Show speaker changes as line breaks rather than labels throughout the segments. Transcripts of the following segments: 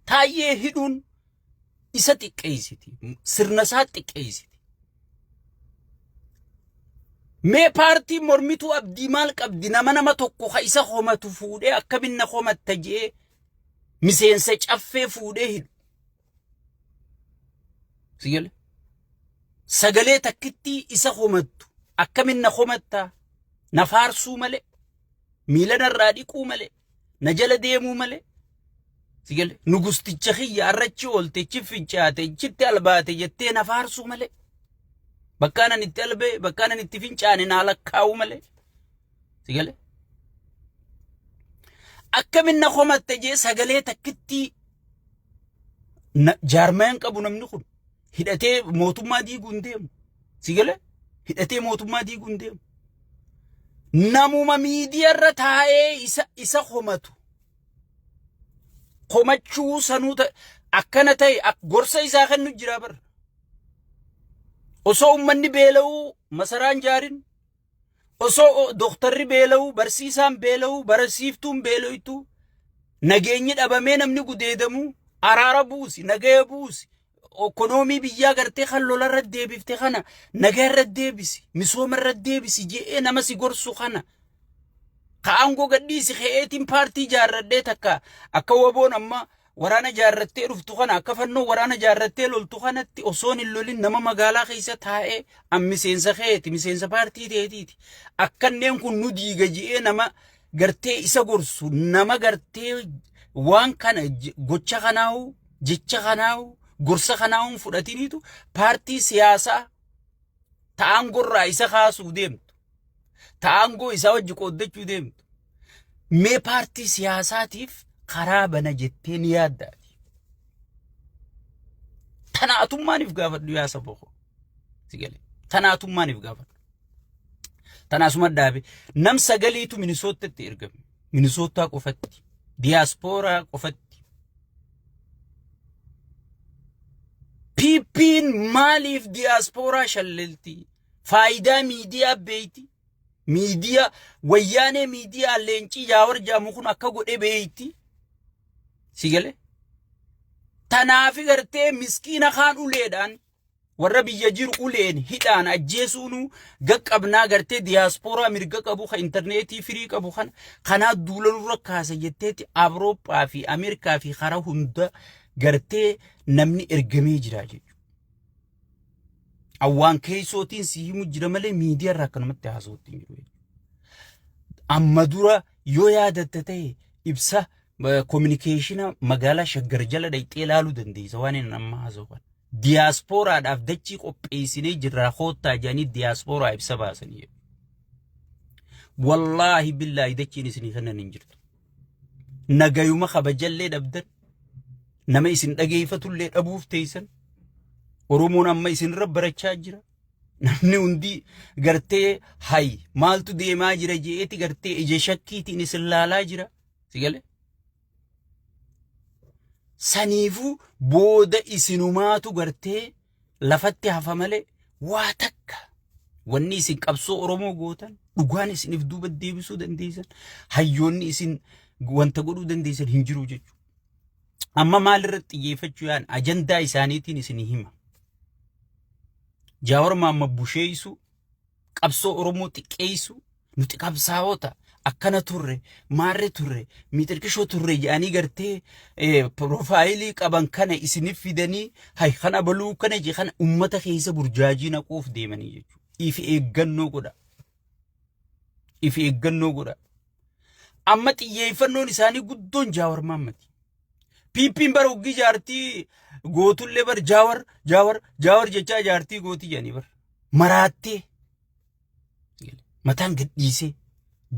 taayee hidhuun isa xiqqeessiti sirna isaa xiqqeessiti mee paartii mormituu abdii maal qabdi nama tokko ka isa homatu fuudhee akkaminna homatta jee miseensa caffee fuudhee hidhu sigale sagalee takkitti isa homattu akkaminna homatta na faarsuu malee miila narraa dhiquu malee na jala deemuu malee sigale nugusticha xiyya arrachi oolte fincaate ichitti albaate jettee na faarsuu malee bakkaanan itti albee bakkaanan itti fincaane na lakkaa'uu malee sigale akkaminna homatta jee sagalee takkitti jaarmaan qabu namni kun hidhatee mootummaa diiguun deemu sigale hidhatee mootummaa diiguun deemu namuma miidiyaarra taa'ee isa homatu homachuu sanuuta akkana ta'e gorsa isaa kennu jira bar osoo ummanni beela'uu masaraan jaarin osoo doktarri beela'uu barsiisaan beela'uu barsiiftuun beela'utu nageenyi dhabamee namni gudeedamu araara buusi nagaya buusi ekonomii biyyaa gartee kan lolarra deebifte kana nagayarra deebisi misoomarra deebisi jee nama si gorsu kana kaango gadhiisi xeetiin paartii jaarradhee takka akka waboon amma waraana jaarrattee dhuftu kana akka fannoo waraana jaarrattee loltu kanatti osoon hin lolin nama magaalaa keessa taa'ee miseensa xeeti miseensa paartii teetiiti akkanneen kun nu diiga jee nama gartee isa gorsu nama gartee waan kana gocha kanaawu jecha kanaawu gorsa kanaa'uun fudhatiniitu paartii siyaasaa ta'aangorraa isa kaasuu deemtu ta'aangoo isaa wajji qooddachuu deemtu mee paartii siyaasaatiif karaa bana jettee ni yaaddaati tanaatummaaniif gaafadhu yaa saba koo sigale tanaatummaaniif gaafadhu tanaasuma dhaabe nam sagaliitu minisoottatti ergame minisoottaa qofatti diyaaspooraa qofatti piippiin maaliif diyaaspooraa shallelti faayidaa miidiyaa beeyti miidiyaa wayyaanee miidiyaa leencii jaawar jaamu kun akka godhe beeyti sigale tanaafi gartee miskiina kaan uleedhaan warra biyya jiru uleen hidhaan ajjeesuunu gaqqabnaa gartee diyaaspooraa mirga qabu ka interneetii firii qabu kanaa duulanurra kaasa jetteeti Awurooppaa fi Ameerikaa fi karaa hunda gartee namni ergamee jira jechuudha. Awwaan keessootiin si himu jira malee miidiyaa irraa akkanumatti haasawutti hin jiru. Amma dura yoo yaadatte ta'e ibsa communication magaalaa Shaggar jala dhaqxee ilaaluu dandeessa waan inni amma haasawwan. Diyaaspooraadhaaf dachii qopheessinee jirra hoottaa jedhanii diyaaspooraa ibsa baasanii. Wallaahi billaahi dachiin isinii kennan hin jirtu. Nagayuma kabajallee dhabdan. Nama isin dhageeffatullee dhabuuf teessan Oromoon amma isin irra barachaa jira namni hundi gartee hay maaltu deemaa jira jeeti gartee ija shakkiitiin isin laalaa jira sigale saniifu booda isinumaatu gartee lafatti hafa malee waa takka wanni isin qabsoo Oromoo gootan dhugaan isiniif duuba deebisuu dandeessan hayyoonni isin wanta godhuu dandeessan hin jiru jechuudha. Amma maalirratti xiyyeeffachuu yaan ajandaa isaaniitiin isin hima. Jaawar Maamma busheessu qabsoo Oromoo xiqqeessu nuti qabsaa'ota akkana turre maarre turre miixirqishoo turre jedhanii gartee profaayilii qaban kana isiniif fidanii hay kana baluu kana je kana ummata keessa burjaajii naquuf deemanii jechuudha. Ifi eeggannoo godha. Ifi eeggannoo godha. Amma xiyyeeffannoon isaanii guddoon Jaawar Maammati. Piippiin bara uggii jaartii gootullee bar jaawar jechaa jaartii gootii jedhanii bar maraattee mataan gadhiisee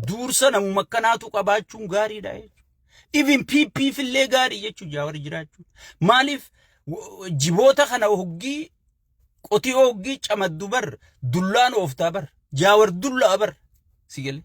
duursa namuma akkanaatu qabaachuun gaariidha jechuudha. Even piippiifillee gaarii jechuudha jaawar jiraachuun. Maaliif jiboota kana uggii qotii uggii camaddu bar dullaan ooftaa bar jaawar dullaa bar sigale